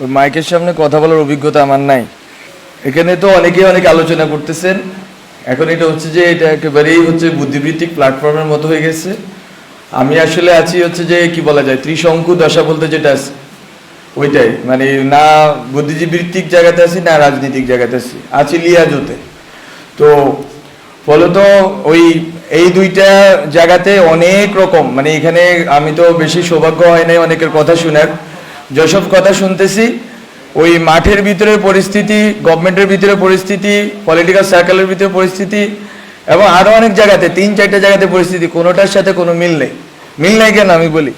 ওই মাইকের সামনে কথা বলার অভিজ্ঞতা আমার নাই। এখানে তো অনেকে অনেক আলোচনা করতেছেন। এখন এটা হচ্ছে যে এটা একেবারেই হচ্ছে বুদ্ধিবৃত্তিক প্ল্যাটফর্মের মতো হয়ে গেছে। আমি আসলে আছি হচ্ছে যে কি বলা যায়, ত্রিশঙ্কু দশা বলতে যেটা আছে ওইটাই, মানে না বুদ্ধিবৃত্তিক জায়গাতে আছি না রাজনৈতিক জায়গাতে আছি লিয়াজোতে। তো ফলত এই দুইটা জায়গাতে অনেক রকম, মানে এখানে আমি তো বেশি সৌভাগ্য হয় নাই অনেকের কথা শোনার। যেসব কথা শুনতেছি ওই মাঠের ভিতরের পরিস্থিতি, গভর্নমেন্টের ভিতরে পরিস্থিতি, পলিটিক্যাল সার্কেলের ভিতরে পরিস্থিতি এবং আরও অনেক জায়গাতে 3-4টা জায়গাতে পরিস্থিতি, কোনোটার সাথে কোনো মিল নেই। মিল নেই কেন আমি বলি,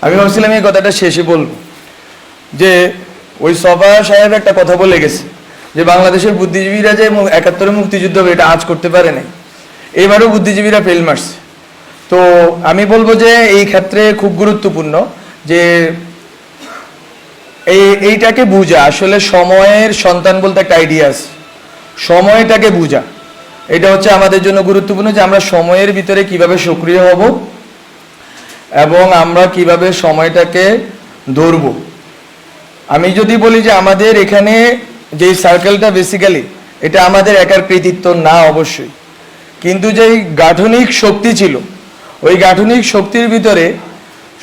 আমি ভাবছিলাম এই কথাটা শেষে বলবো যে ওই সভা সাহেব একটা কথা বলে গেছে যে বাংলাদেশের বুদ্ধিজীবীরা যে 71-এ মুক্তিযুদ্ধ হবে এটা আজ করতে পারে নাই, এবারও বুদ্ধিজীবীরা ফেল মারছে। তো আমি বলবো যে এই ক্ষেত্রে খুব গুরুত্বপূর্ণ যে এইটাকে বুঝা, আসলে সময়ের সন্তান বলতে একটা আইডিয়া আছে, সময়টাকে বুঝা এটা হচ্ছে আমাদের জন্য গুরুত্বপূর্ণ যে আমরা সময়ের ভিতরে কিভাবে সক্রিয় হব এবং আমরা কিভাবে সময়টাকে ধরব। আমি যদি বলি যে আমাদের এখানে যে সার্কেলটা বেসিক্যালি এটা আমাদের একার কৃতিত্ব না অবশ্যই, কিন্তু যেই গাঠনিক শক্তি ছিল ওই গাঠনিক শক্তির ভিতরে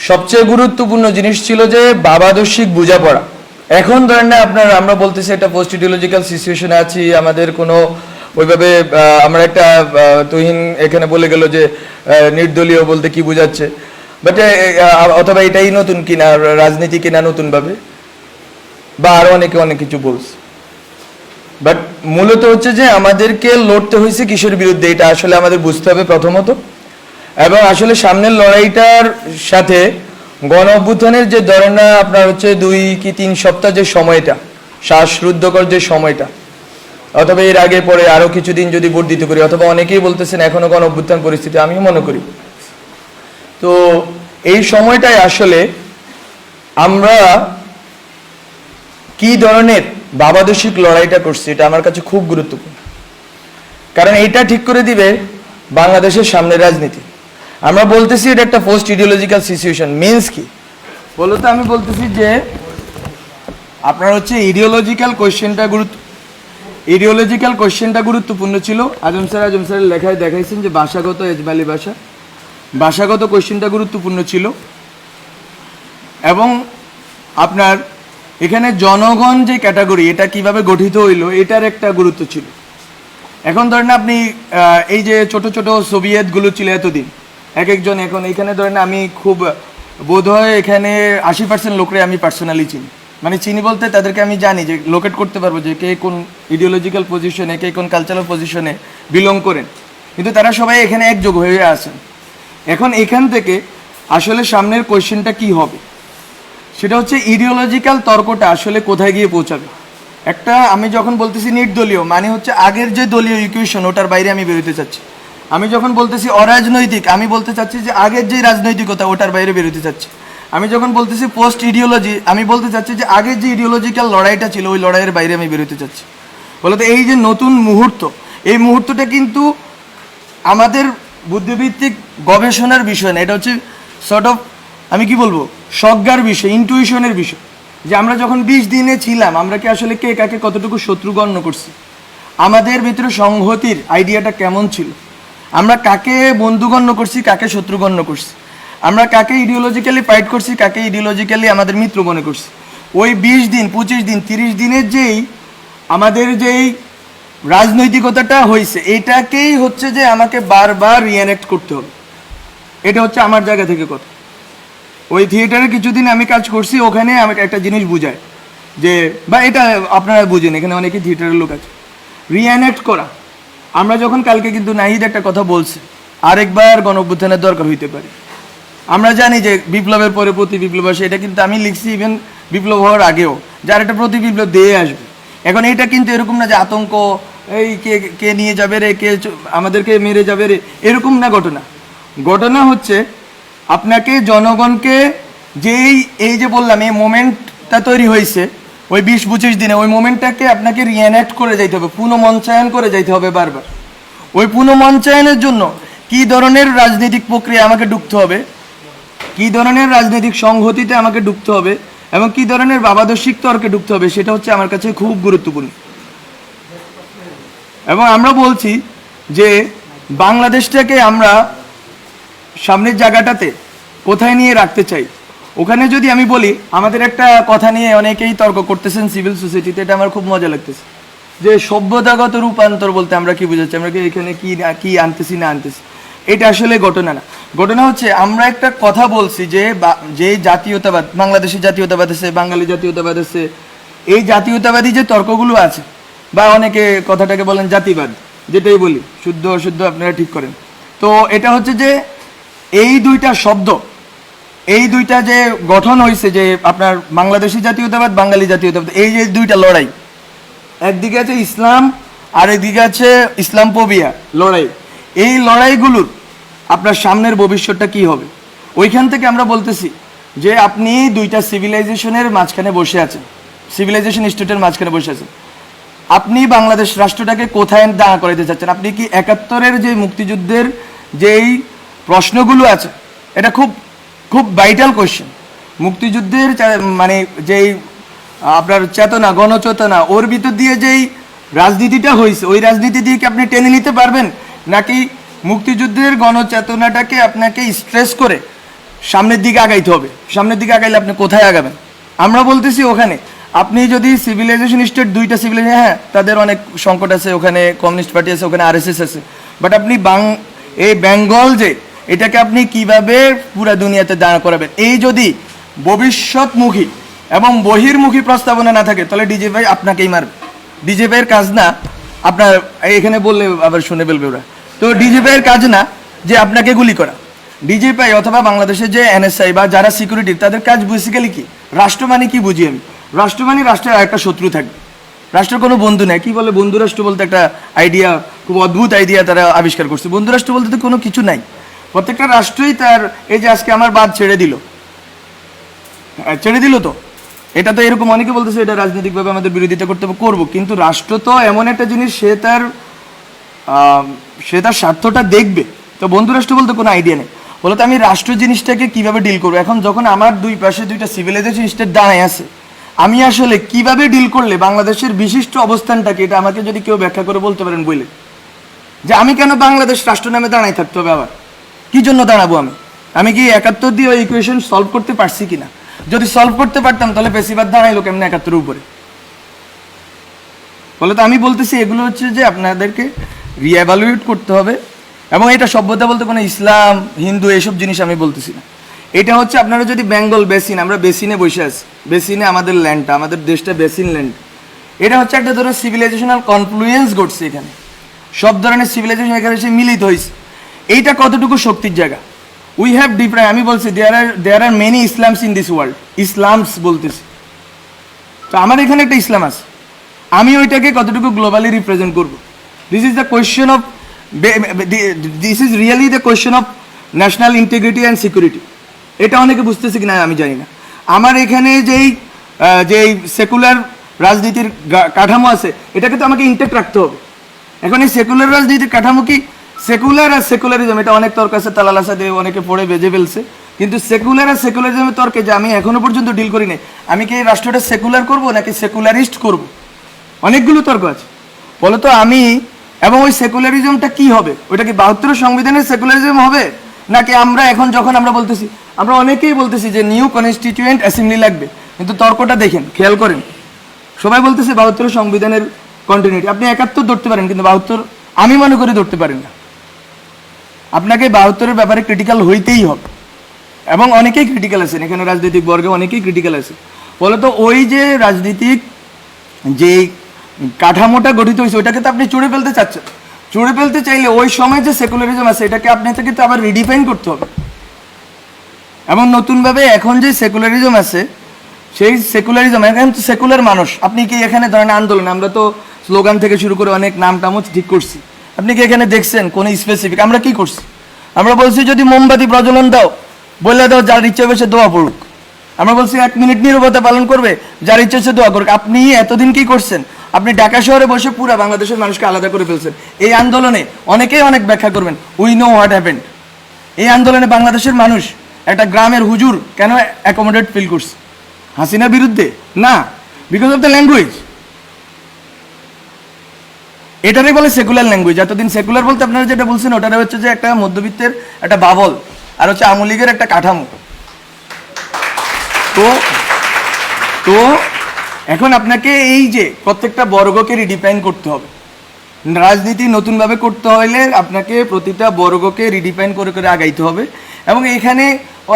সবচেয়ে গুরুত্বপূর্ণ জিনিস ছিল যে বাবাদর্শিক বোঝাপড়া। এখন ধরেন না আপনার, আমরা বলতেছি একটা পোস্ট ইডিওলজিক্যাল সিচুয়েশনে আছি, আমাদের কোনো ওইভাবে আমরা একটা তুহিন এখানে বলে গেল যে নির্দলীয় বলতে কি বোঝাচ্ছে, বাট অথবা এটাই নতুন কিনা রাজনীতি কিনা নতুনভাবে, বা আরো অনেকে অনেক কিছু বলছে। বাট মূলত হচ্ছে যে আমাদেরকে লড়তে হয়েছে কিসের বিরুদ্ধে এটা আসলে আমাদের বুঝতে হবে প্রথমত। এবং আসলে সামনের লড়াইটার সাথে গণ অভ্যুত্থানের যে ধরেন না আপনার হচ্ছে 2 কি 3 সপ্তাহ যে সময়টা, শ্বাসরুদ্ধকর যে সময়টা, অথবা এর আগে পরে আরো কিছুদিন যদি বর্ধিত করি, অথবা অনেকেই বলতেছেন এখনো গণ অভ্যুত্থান পরিস্থিতি, আমিও মনে করি। তো এই সময়টায় আসলে আমরা কি ধরনের বাবাদর্শিক লড়াইটা করছি এটা আমার কাছে খুব গুরুত্বপূর্ণ, কারণ এইটা ঠিক করে দিবে বাংলাদেশের সামনের রাজনীতি। আমরা বলতেছি এটা একটা পোস্ট ইডিওলজিক্যাল সিচুয়েশন, মিনস কি বলতো, আমি বলতেছি যে আপনার হচ্ছে ইডিওলজিক্যাল কোয়েশ্চেনটা গুরুত্বপূর্ণ ছিল। আজম স্যারের লেখায় দেখাইছেন যে ভাষাগত এজমালি ভাষাগত কোয়েশ্চেনটা গুরুত্বপূর্ণ ছিল। এবং আপনার এখানে জনগণ যে ক্যাটাগরি এটা কিভাবে গঠিত হইলো এটার একটা গুরুত্ব ছিল। এখন ধরেন আপনি এই যে ছোট ছোট সোভিয়েতগুলো ছিল এতদিন, এক একজন, এখন এখানে ধরেন আমি খুব বোধহয় এখানে 80% লোকরে আমি পার্সোনালি চিনি, মানে চিনি বলতে তাদেরকে আমি জানি যে লোকেট করতে পারবো যে কে কোন ইডিওলজিক্যাল পজিশনে, কে কোন কালচারাল পজিশনে বিলং করেন, কিন্তু তারা সবাই এখানে একযোগ হয়ে আছেন। এখন এখান থেকে আসলে সামনের কোয়েশ্চেনটা কি হবে সেটা হচ্ছে ইডিওলজিক্যাল তর্কটা আসলে কোথায় গিয়ে পৌঁছাবে। একটা আমি যখন বলতেছি নির্দলীয় মানে হচ্ছে আগের যে দলীয় ইকুয়েশন ওটার বাইরে আমি বেরোতে চাচ্ছি। আমি যখন বলতেছি অরাজনৈতিক আমি বলতে চাচ্ছি যে আগের যে রাজনৈতিকতা ওটার বাইরে বেরোতে চাচ্ছি। আমি যখন বলতেছি পোস্ট ইডিওলজি আমি বলতে চাচ্ছি যে আগের যে ইডিওলজিক্যাল লড়াইটা ছিল ওই লড়াইয়ের বাইরে আমি বেরোতে চাচ্ছি। বলতে এই যে নতুন মুহূর্ত, এই মুহূর্তটা কিন্তু আমাদের বুদ্ধিভিত্তিক গবেষণার বিষয় না, এটা হচ্ছে সর্ট অফ আমি কি বলবো সজ্ঞার বিষয়, ইনটুইশনের বিষয়। যে আমরা যখন 20 দিনে ছিলাম আমরা কি আসলে কে কাকে কতটুকু শত্রু গণ্য করছি, আমাদের ভিতরে সংহতির আইডিয়াটা কেমন ছিল, আমরা কাকে বন্ধু গণ্য করছি, কাকে শত্রু গণ্য করছি, আমরা কাকে ইডিওলজিক্যালি ফাইট করছি, কাকে ইডিওলজিক্যালি আমাদের মিত্র মনে করছি। ওই 20 দিন 25 দিন 30 দিনের যেই আমাদের যেই রাজনৈতিকতাটা হয়েছে এটাকেই হচ্ছে যে আমাকে বারবার রিঅ্যানেক্ট করতে হবে। এটা হচ্ছে আমার জায়গা থেকে কথা। ওই থিয়েটারে কিছুদিন আমি কাজ করছি, ওখানে আমাকে একটা জিনিস বুঝায় যে, বা এটা আপনারা বুঝেন এখানে অনেকেই থিয়েটারের লোক আছে, রিঅ্যানেক্ট করা। আমরা যখন কালকে কিন্তু নাহিদ একটা কথা বলছে, আরেকবার গণ অভ্যুত্থানের দরকার হইতে পারে। আমরা জানি যে বিপ্লবের পরে প্রতি বিপ্লব আসে, এটা কিন্তু আমি লিখছি ইভেন বিপ্লব হওয়ার আগেও, যার একটা প্রতি বিপ্লব দিয়ে আসবে। এখন এটা কিন্তু এরকম না যে আতঙ্ক, এই কে কে নিয়ে যাবে রে, কে আমাদেরকে মেরে যাবে রে, এরকম না ঘটনা। ঘটনা হচ্ছে আপনাকে জনগণকে যেই এই যে বললাম এই মোমেন্টটা তৈরি হয়েছে ওই 20-25 দিনে, ওই মোমেন্টটাকে আপনাকে রিঅ্যানেক্ট করে যাইতে হবে, পুনঃমঞ্চায়ন করে যাইতে হবে বারবার। ওই পুনঃমঞ্চায়নের জন্য কি ধরনের রাজনৈতিক প্রক্রিয়া আমাকে ঢুকতে হবে, কি ধরনের রাজনৈতিক সংহতিতে আমাকে ঢুকতে হবে, এবং কি ধরনের বাবাদর্শিক তর্কে ঢুকতে হবে সেটা হচ্ছে আমার কাছে খুব গুরুত্বপূর্ণ। এবং আমরা বলছি যে বাংলাদেশটাকে আমরা সামনের জায়গাটাতে কোথায় নিয়ে রাখতে চাই। ওখানে যদি আমি বলি, আমাদের একটা কথা নিয়ে অনেকেই তর্ক করতেছেন সিভিল সোসাইটিতে, এটা আমার খুব মজা লাগতেছে, যে সভ্যতাগত রূপান্তর বলতে আমরা কি বুঝাচ্ছি, আমরা কি এখানে কি আনতেছি না আনতেছি। এটা আসলে ঘটনা না। ঘটনা হচ্ছে আমরা একটা কথা বলছি যে জাতীয়তাবাদ, বাংলাদেশি জাতীয়তাবাদ আছে, বাঙালি জাতীয়তাবাদ আছে, এই জাতীয়তাবাদী যে তর্কগুলো আছে, বা অনেকে কথাটাকে বলেন জাতিবাদ, যেটাই বলি, শুদ্ধ অশুদ্ধ আপনারা ঠিক করেন। তো এটা হচ্ছে যে এই দুইটা শব্দ, এই দুইটা যে গঠন হয়েছে, যে আপনার বাংলাদেশি জাতীয়তাবাদ, বাঙালি জাতীয়তাবাদ, এই যে দুইটা লড়াই, একদিকে আছে ইসলাম আর একদিকে আছে ইসলামফোবিয়া লড়াই। এই লড়াইগুলোর আপনার সামনের ভবিষ্যৎটা কি হবে, ওইখান থেকে আমরা বলতেছি যে আপনি দুইটা সিভিলাইজেশনের মাঝখানে বসে আছেন, সিভিলাইজেশন স্টেটের মাঝখানে বসে আছেন। আপনি বাংলাদেশ রাষ্ট্রটাকে কোথায় দাঁড়া করাইতে চাচ্ছেন? আপনি কি 71-এর যে মুক্তিযুদ্ধের যেই প্রশ্নগুলো আছে, এটা খুব খুব ভাইটাল কোয়েশ্চেন। মুক্তিযুদ্ধের মানে যেই আপনার চেতনা, গণচেতনা, ওর ভিতর দিয়ে যেই রাজনীতিটা হয়েছে, ওই রাজনীতি দিয়ে কি আপনি টেনে নিতে পারবেন, নাকি মুক্তিযুদ্ধের গণচেতনাটাকে আপনাকে স্ট্রেস করে সামনের দিকে আগাইতে হবে? সামনের দিকে আগাইলে আপনি কোথায় আগাবেন? আমরা বলতেছি ওখানে আপনি যদি সিভিলাইজেশন স্টেট, দুইটা সিভিলাইজেশন, হ্যাঁ তাদের অনেক সংকট আছে, ওখানে কমিউনিস্ট পার্টি আছে, ওখানে আরএসএস আছে, বাট আপনি এই বেঙ্গল যে এটাকে আপনি কিভাবে পুরা দুনিয়াতে দাঁড় করাবেন, এই যদি ভবিষ্যৎমুখী এবং বহির্মুখী প্রস্তাবনা না থাকে, তাহলে ডিজে ভাই আপনাকেই মারবে। ডিজে ভাইয়ের কাজ না আপনার, এখানে বললে আবার শুনে ফেলবে ওরা, তো ডিজে ভাইয়ের কাজ না যে আপনাকে গুলি করা। ডিজে ভাই অথবা বাংলাদেশের যে এনএসআই বা যারা সিকিউরিটি, তাদের কাজ বেসিক্যালি কি, রাষ্ট্র মানে কি বুঝি আমি, রাষ্ট্র মানে রাষ্ট্রের একটা শত্রু থাকবে, রাষ্ট্রের কোনো বন্ধু নেই। কি বলে বন্ধু রাষ্ট্র বলতে, একটা আইডিয়া, খুব অদ্ভুত আইডিয়া তারা আবিষ্কার করছে। বন্ধু রাষ্ট্র বলতে তো কোনো কিছু নাই, প্রত্যেকটা রাষ্ট্রই তার, এই যে আজকে আমার বাদ ছেড়ে দিল তো, এটা তো এরকম অনেকে বলতেছে এটা রাজনৈতিকভাবে আমাদের বিরোধিতা করতে করবো, কিন্তু রাষ্ট্র তো এমন একটা জিনিস, সে তার স্বার্থটা দেখবে। তো বন্ধু রাষ্ট্র বলতে কোনো আইডিয়া নেই। বলতো আমি রাষ্ট্র জিনিসটাকে কিভাবে ডিল করবো, এখন যখন আমার দুই পাশে দুইটা সিভিলাইজেশন স্টেট দাঁড়ায় আছে, আমি আসলে কিভাবে ডিল করলে বাংলাদেশের বিশিষ্ট অবস্থানটাকে, এটা আমাকে যদি কেউ ব্যাখ্যা করে বলতে পারেন বলে, যে আমি কেন বাংলাদেশ রাষ্ট্র নামে দাঁড়াই থাকতে হবে, আবার কি জন্য দাঁড়াবো? আমি কি 71 দিয়ে ওই ইকুয়েশন সলভ করতে পারছি কিনা? যদি সলভ করতে পারতাম তাহলে বেশিরভাগ দাঁড়াইলো কেমন 71-এর উপরে? বলে তো আমি বলতেছি এগুলো হচ্ছে যে আপনাদেরকে রিএভালুয়েট করতে হবে। এবং এটা সভ্যতা বলতে কোনো ইসলাম, হিন্দু এইসব জিনিস আমি বলতেছি না। এটা হচ্ছে আপনারা যদি বেঙ্গল বেসিন, আমরা বেসিনে বসে আছি, বেসিনে আমাদের ল্যান্ডটা, আমাদের দেশটা বেসিন ল্যান্ড, এটা হচ্ছে একটা ধরো সিভিলাইজেশনাল কনফ্লুয়েন্স ঘটছে এখানে, সব ধরনের সিভিলাইজেশন এখানে এসে মিলিত হয়েছে। এইটা কতটুকু শক্তির জায়গা? উই হ্যাভ ডিফারেন্ট, আমি বলছি there are many Islams in this world, Islams বলতেছি, তো আমার এখানে একটা ইসলাম আছে, আমি ওইটাকে কতটুকু গ্লোবালি রিপ্রেজেন্ট করব? This is the question of, this is really the question of national integrity and security. এটা অনেকে বুঝতেছে কিনা আমি জানি না। আমার এখানে যেই সেকুলার রাজনীতির কাঠামো আছে, এটাকে তো আমাকে ইনটেক্ট রাখতে হবে। এখন এই সেকুলার রাজনীতির কাঠামো কি, সেকুলার আর সেকুলারিজম, এটা অনেক তর্ক আছে, তালাল আসাদে অনেকে পড়ে বেজে ফেলছে, কিন্তু সেকুলার আর সেকুলারিজমের তর্কে যে আমি এখনো পর্যন্ত ডিল করি নাই, আমি কি এই রাষ্ট্রটা সেকুলার করব নাকি সেকুলারিস্ট করব, অনেকগুলো তর্ক আছে। বলতো আমি, এবং ওই সেকুলারিজমটা কি হবে, ওইটা কি 72 সংবিধানের সেকুলারিজম হবে, নাকি আমরা এখন যখন আমরা বলতেছি, আমরা অনেকেই বলতেছি যে নিউ কনস্টিটিউয়েন্ট অ্যাসেম্বলি লাগবে, কিন্তু তর্কটা দেখেন, খেয়াল করেন, সবাই বলতেছে 72 সংবিধানের কন্টিনিউটি। আপনি 71 ধরতে পারেন, কিন্তু 72 আমি মনে করি ধরতে পারেন না। আপনাকে 72-এর ব্যাপারে ক্রিটিক্যাল হইতেই হবে, এবং অনেকেই ক্রিটিক্যাল আছেন এখানে, রাজনৈতিক বর্গে অনেকেই ক্রিটিক্যাল আছে। বলতো ওই যে রাজনীতিক যে কাঠামোটা গঠিত হয়েছে, ওইটাকে তো আপনি চুড়ে ফেলতে চাচ্ছেন। চুড়ে ফেলতে চাইলে ওই সময় যে সেকুলারিজম আছে, এটাকে আপনাকে তো আবার রিডিফাইন করতে হবে, এবং নতুনভাবে এখন যে সেকুলারিজম আছে, সেই সেকুলারিজম, এখন তো সেকুলার মানুষ, আপনি কি এখানে ধরেন আন্দোলন, আমরা তো স্লোগান থেকে শুরু করে অনেক নাম টামও ঠিক করছি, আপনি কি এখানে দেখছেন কোন স্পেসিফিক? আমরা কি করছি? আমরা বলছি যদি মোমবাতি প্রজ্বলন দাও, বলে দাও, যার ইচ্ছে হবে সে দোয়া পড়ুক। আমরা বলছি 1 মিনিট নীরবতা পালন করবে, যার ইচ্ছে সে দোয়া করুক। আপনি এতদিন কি করছেন? আপনি ঢাকা শহরে বসে পুরো বাংলাদেশের মানুষকে আলাদা করে ফেলছেন। এই আন্দোলনে অনেকেই অনেক ব্যাখ্যা করবেন, উই নো হোয়াট হ্যাপেন্ড। এই আন্দোলনে বাংলাদেশের মানুষ একটা গ্রামের হুজুর কেন অ্যাকোমোডেট ফিল করছে? হাসিনার বিরুদ্ধে না, বিকজ অফ দ্য ল্যাঙ্গুয়েজ। এটারই বলে সেকুলার ল্যাঙ্গুয়েজ। এতদিন সেকুলার বলতে আপনারা যেটা বলছেন ওটারে হচ্ছে যে একটা মধ্যবিত্তের একটা বাবল, আর হচ্ছে আওয়ামী লীগের একটা কাঠামো। তো তো এখন আপনাকে এই যে প্রত্যেকটা বর্গকে রিডিফাইন করতে হবে। রাজনীতি নতুনভাবে করতে হলে আপনাকে প্রতিটা বর্গকে রিডিফাইন করে করে আগাইতে হবে। এবং এখানে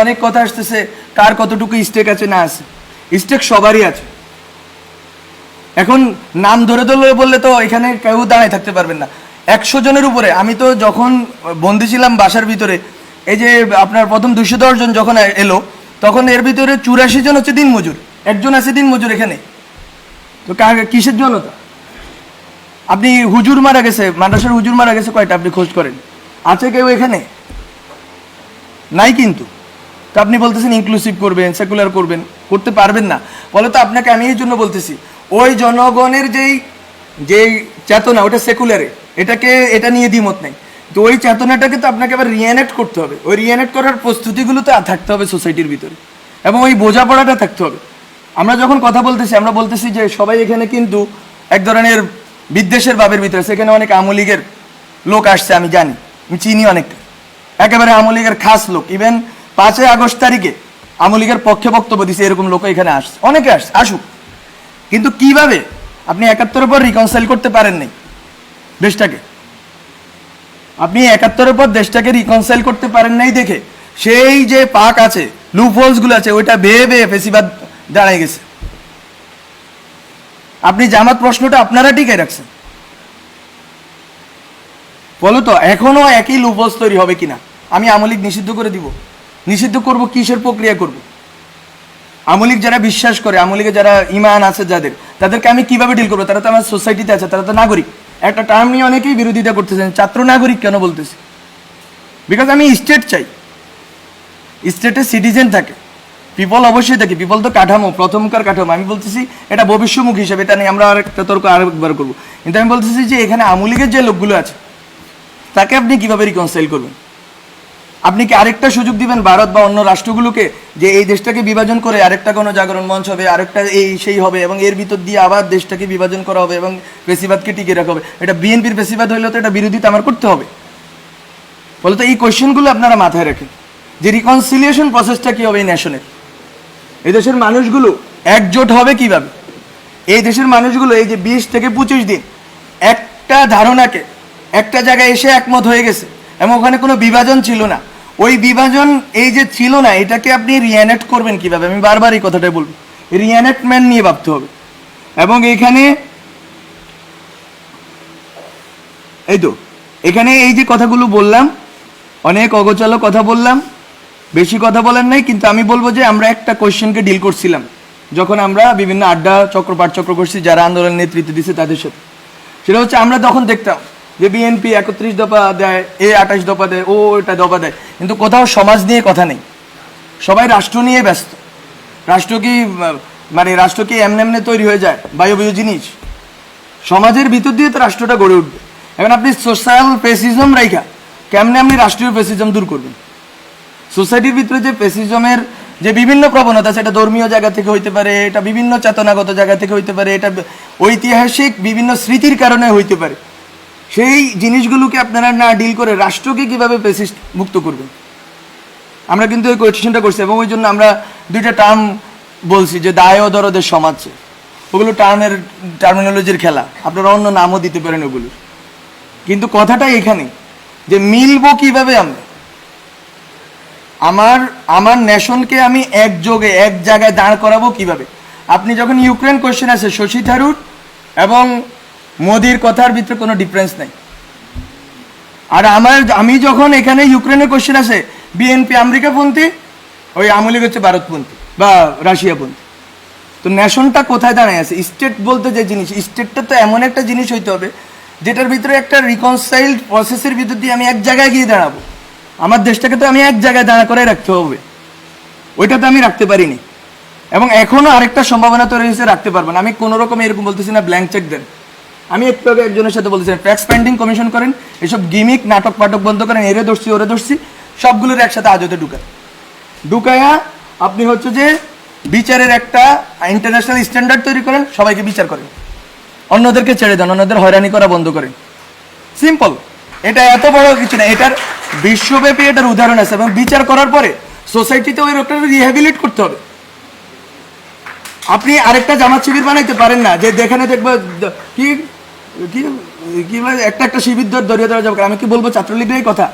অনেক কথা আসতেছে কার কতটুকু স্টেক আছে না আছে, স্টেক সবারই আছে। এখন নাম ধরে ধরে বললে তো এখানে কেউ দাঁড়ায় থাকতে পারবেন না। 100 জনের উপরে, আমি তো যখন বন্দি ছিলাম বাসার ভিতরে, এই যে আপনার প্রথম 210 জন যখন এলো, তখন এর ভিতরে 84 জন হচ্ছে দিনমজুর, একজন আছে দিনমজুর এখানে। তো কিসের জনতা? আপনি হুজুর মারা গেছে, মাদ্রাসার হুজুর মারা গেছে কয়টা আপনি খোঁজ করেন, আছে কেউ এখানে? নাই। কিন্তু তো আপনি বলতেছেন ইনক্লুসিভ করবেন, সেকুলার করবেন, করতে পারবেন না। বলে তো আপনাকে আমি এই জন্য বলতেছি, ওই জনগণের যেই চেতনা ওটা সেকুলারে, এটা নিয়ে দ্বিমত নেই। তো ওই চেতনাটাকে তো আপনাকে আবার রিএনেক্ট করতে হবে। ওই রিএনেক্ট করার প্রস্তুতিগুলো তো থাকতে হবে সোসাইটির ভিতরে, এবং ওই বোঝাপড়াটা থাকতে হবে। আমরা যখন কথা বলতেছি, আমরা বলতেছি যে সবাই এখানে কিন্তু এক ধরনের বিদ্বেষের ভাবের ভিতরে। সেখানে অনেক আওয়ামী লীগের লোক আসছে, আমি জানি, আমি চিনি অনেকটা, একেবারে আওয়ামী লীগের খাস লোক। ইভেন 5ই আগস্ট তারিখে আওয়ামী লীগের পক্ষে বক্তব্য দিচ্ছে, এরকম লোক এখানে আসছে, অনেকে আসুক। কিন্তু কিভাবে আপনি 71-এর পর রিকনসাইল করতে পারেন নাই দেশটাকে? আপনি 71-এর পর দেশটাকে রিকনসাইল করতে পারেন নাই দেখে সেই যে পাক আছে, লুপ হোলসগুলো আছে, ওইটা বেয়ে বেয়ে ফেসিবাদ দাঁড়ায় গেছে। আপনি জামাত প্রশ্নটা আপনারা টিকে রাখছেন, বলো তো এখনো একই লুপ হোলস তৈরি হবে কিনা? আমি আওয়ামী লীগ নিষিদ্ধ করে দিব? নিষিদ্ধ করব কিসের প্রক্রিয়া করব? আওয়ামী লীগ যারা বিশ্বাস করে, আওয়ামী লীগে যারা ইমান আছে যাদের, তাদেরকে আমি কিভাবে ডিল করবো? তারা তো আমার সোসাইটিতে আছে, তারা তো নাগরিক। একটা টার্ম নিয়ে অনেকেই বিরোধিতা করতেছেন, ছাত্র নাগরিক কেন বলতেছে? বিকজ আমি স্টেট চাই, স্টেটে সিটিজেন থাকে, পিপল অবশ্যই থাকে। পিপল তো কাঠামো, প্রথমকার কাঠামো। আমি বলতেছি এটা ভবিষ্যমুখী হিসেবে, এটা নিয়ে আমরা আরেকটা তর্ক আরেকবার করবো। কিন্তু আমি বলতেছি যে এখানে আওয়ামী লীগের যে লোকগুলো আছে তাকে আপনি কিভাবে রিকনসাইল করবেন? আপনি কি আরেকটা সুযোগ দিবেন ভারত বা অন্য রাষ্ট্রগুলোকে যে এই দেশটাকে বিভাজন করে আরেকটা কোনো জাগরণ মঞ্চ হবে, আরেকটা এই সেই হবে, এবং এর ভিতর দিয়ে আবার দেশটাকে বিভাজন করা হবে এবং পেশিবাদকে টিকিয়ে রাখা হবে? এটা বিএনপির পেশিবাদ হইলে তো এটা বিরোধিতা আমার করতে হবে। বলে তো এই কোয়েশ্চেনগুলো আপনারা মাথায় রাখেন যে রিকনসিলিয়েশন প্রসেসটা কী হবে এই ন্যাশনের। এই দেশের মানুষগুলো একজোট হবে কিভাবে? এই দেশের মানুষগুলো এই যে 20 থেকে 25 দিন একটা ধারণাকে একটা জায়গায় এসে একমত হয়ে গেছে, এবং ওখানে কোনো বিভাজন ছিল না। ওই বিভাজন এই যে ছিল না, এটাকে আপনি রিএনেক্ট করবেন কিভাবে? আমি বারবার এই কথাটাই বলবো, রিএনেক্টমেন্ট নিয়ে ভাবতে হবে। এবং এখানে এখানে এই যে কথাগুলো বললাম, অনেক অগোছালো কথা বললাম, বেশি কথা বলার নাই। কিন্তু আমি বলবো যে আমরা একটা কোয়েশ্চেনকে ডিল করছিলাম যখন আমরা বিভিন্ন আড্ডা চক্র পাঠচক্র করছি যারা আন্দোলনের নেতৃত্ব দিচ্ছে তাদের সাথে। সেটা হচ্ছে আমরা তখন দেখতাম যে বিএনপি 31 দফা দেয়, 28 দফা দেয়, এটা দফা দেয়, কিন্তু কোথাও সমাজ নিয়ে কথা নেই। সবাই রাষ্ট্র নিয়ে ব্যস্ত। রাষ্ট্র কি এমনি তৈরি হয়ে যায়? বায়বীয় জিনিস। সমাজের ভিতর দিয়ে তো রাষ্ট্রটা গড়ে উঠবে। এখন আপনি সোশ্যাল পেসিজম রাইখা কেমনে আপনি রাষ্ট্রীয় পেসিজম দূর করবেন? সোসাইটির ভিতরে যে পেসিজমের যে বিভিন্ন প্রবণতা, সেটা ধর্মীয় জায়গা থেকে হইতে পারে, এটা বিভিন্ন চেতনাগত জায়গা থেকে হইতে পারে, এটা ঐতিহাসিক বিভিন্ন স্মৃতির কারণে হইতে পারে। সেই জিনিসগুলোকে আপনারা না ডিল করে রাষ্ট্রকে কিভাবে পেসিস্ট মুক্ত করবেন? আমরা কিন্তু এই কোয়েশ্চেনটা করছি, এবং ওই জন্য আমরা দুইটা টার্ম বলছি যে দায় ও দরদের সমাজ। ওগুলো টার্মিনোলজির খেলা, আপনারা অন্য নামও দিতে পারেন ওগুলো। কিন্তু কথাটা এখানে যে মিলবো কিভাবে আমরা, আমার নেশনকে আমি একযোগে এক জায়গায় দাঁড় করাবো কিভাবে? আপনি যখন ইউক্রেন কোয়েশ্চেন আছে, শশী থারুর এবং মোদির কথার ভিতরে কোনো ডিফারেন্স নাই। আর আমি যখন এখানে ইউক্রেনের কোয়েশ্চেন আছে, বিএনপি আমেরিকাপন্থী, ওই আওয়ামী লীগ হচ্ছে ভারতপন্থী বা রাশিয়াপন্থী। তো নেশনটা কোথায় দাঁড়ায় আছে? স্টেট বলতে যে জিনিস, স্টেটটা তো এমন একটা জিনিস হইতে হবে যেটার ভিতরে একটা রিকনসাইল্ড প্রসেসের ভিতর দিয়ে আমি এক জায়গায় গিয়ে দাঁড়াবো। আমার দেশটাকে তো আমি এক জায়গায় দাঁড়া করে রাখতে হবে, ওইটা তো আমি রাখতে পারিনি। এবং এখনো আরেকটা সম্ভাবনা তৈরি হয়েছে, রাখতে পারবো না। আমি কোনো রকম এরকম বলতেছি না ব্ল্যাঙ্ক চেক দেন। আমি একটু আগে একজনের সাথে বলতেছিলাম ট্যাক্স পেন্ডিং কমিশন করেন, এসব গিমিক নাটক পাটক বন্ধ করেন, এরে ধরছি ওরে ধরছি, সবগুলোর একসাথে আজতে ঢুকায়া আপনি হচ্ছে যে বিচারের একটা ইন্টারন্যাশনাল স্ট্যান্ডার্ড তৈরি করেন, সবাইকে বিচার করেন, অন্যদেরকে ছেড়ে দেন, অন্যদের হয়রানি করা বন্ধ করেন। সিম্পল, এটা এত বড় কিছু না। এটার বিশ্বব্যাপী এটার উদাহরণ আছে, এবং বিচার করার পরে সোসাইটিতে ওই লোকটাকে রিহ্যাবিলিট করতে হবে। আপনি আরেকটা জামাত শিবির বানাইতে পারেন না যে যেখানে দেখবো কি কি কি একটা একটা শিবির দরিয়া ধরা যাবে। আমি কি বলবো ছাত্রলীগের এই কথা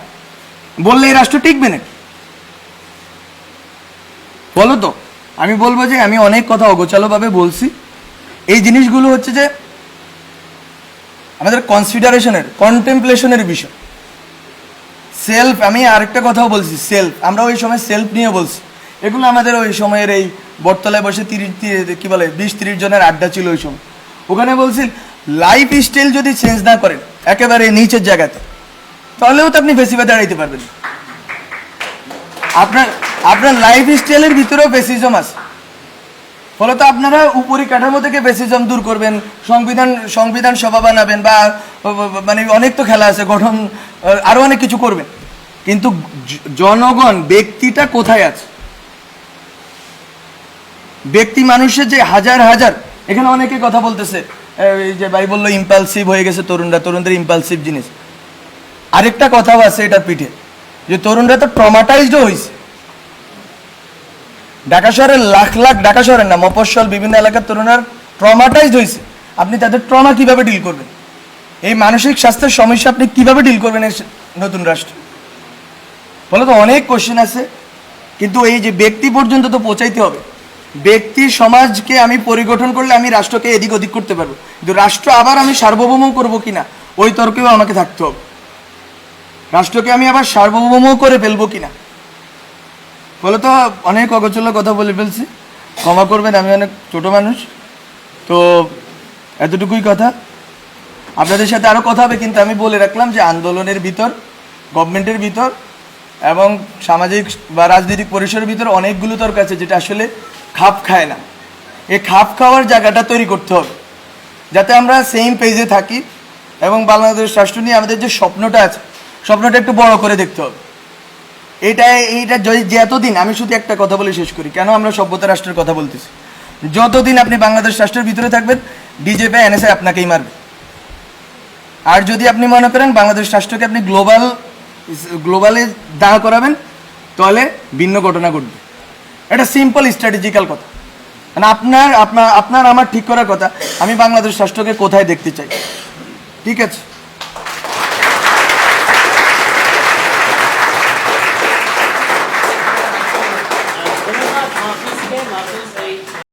বললে এই রাষ্ট্র টিকবে না? বলো তো। আমি বলবো যে আমি অনেক কথা অগোছালোভাবে বলছি। এই জিনিসগুলো হচ্ছে যে আমাদের কনসিডারেশনের, কন্টেম্পলেশনের বিষয়। সেলফ, আমি আরেকটা কথাও বলছি, সেলফ, আমরা ওই সময় সেলফ নিয়ে বলছি। এগুলো আমাদের ওই সময়ের এই বটতলায় বসে 20-30 জনের আড্ডা ছিল ওই সময়। ওখানে বলছি লাইফ স্টাইল যদি চেঞ্জ না করেন একেবারে নিচের জায়গাতে, তাহলেও তো আপনি ফেসিবাদে দাঁড়াইতে পারবেন। আপনার লাইফ স্টাইলের ভিতরেও ফেসিজম আছে। ফলত আপনারা উপরি কাঠামো থেকে ফেসিজম দূর করবেন, সংবিধান সভা বানাবেন, বা মানে অনেক তো খেলা আছে, গঠন আরো অনেক কিছু করবেন। কিন্তু জনগণ, ব্যক্তিটা কোথায় আছে? ব্যক্তি মানুষের যে হাজার হাজার, এখানে অনেকে কথা বলতেছে এই যে ভাই বললো ইম্পালসিভ হয়ে গেছে তরুণদের ইম্পালসিভ জিনিস। আরেকটা কথাও আছে এটার পিঠে, যে তরুণরা তো ট্রমাটাইজড হয়েছে। ঢাকা শহরের লাখ লাখ, ঢাকা শহরের না, মফস্বল বিভিন্ন এলাকার তরুণরা ট্রমাটাইজড হয়েছে। আপনি তাদের ট্রমা কিভাবে ডিল করবেন? এই মানসিক স্বাস্থ্যের সমস্যা আপনি কিভাবে ডিল করবেন এই নতুন রাষ্ট্র? বলে তো অনেক কোশ্চেন আছে, কিন্তু এই যে ব্যক্তি পর্যন্ত তো পৌঁছাইতে হবে। ব্যক্তি সমাজকে আমি পরিগঠন করলে আমি রাষ্ট্রকে এদিক ওদিক করতে পারবো, কিন্তু রাষ্ট্র আবার আমি সার্বভৌম করবো কিনা ওই তর্কেও আমাকে থাকতে হবে। রাষ্ট্রকে আমি আবার সার্বভৌম করে ফেলবো কিনা। বলে তো অনেক অগোছালো কথা বলে ফেলছি, ক্ষমা করবেন, আমি অনেক ছোট মানুষ। তো এতটুকুই কথা। আপনাদের সাথে আরও কথা হবে, কিন্তু আমি বলে রাখলাম যে আন্দোলনের ভিতর, গভর্নমেন্টের ভিতর এবং সামাজিক বা রাজনৈতিক পরিসরের ভিতর অনেকগুলো তর্ক আছে যেটা আসলে খাপ খায় না। এই খাপ খাওয়ার জায়গাটা তৈরি করতে হবে যাতে আমরা সেম পেজে থাকি, এবং বাংলাদেশ রাষ্ট্র নিয়ে আমাদের যে স্বপ্নটা আছে, স্বপ্নটা একটু বড় করে দেখতে হবে। এইটা যে এতদিন, আমি শুধু একটা কথা বলে শেষ করি, কেন আমরা সভ্যতা রাষ্ট্রের কথা বলতেছি। যতদিন আপনি বাংলাদেশ রাষ্ট্রের ভিতরে থাকবেন, বিজেপি এনএসআই আপনাকেই মারবে। আর যদি আপনি মনে করেন বাংলাদেশ রাষ্ট্রকে আপনি গ্লোবালে দাঁড় করাবেন, তাহলে ভিন্ন ঘটনা ঘটবে। এটা সিম্পল স্ট্র্যাটেজিক্যাল কথা। মানে আপনার আমার ঠিক করার কথা, আমি বাংলাদেশ রাষ্ট্রকে কোথায় দেখতে চাই। ঠিক আছে।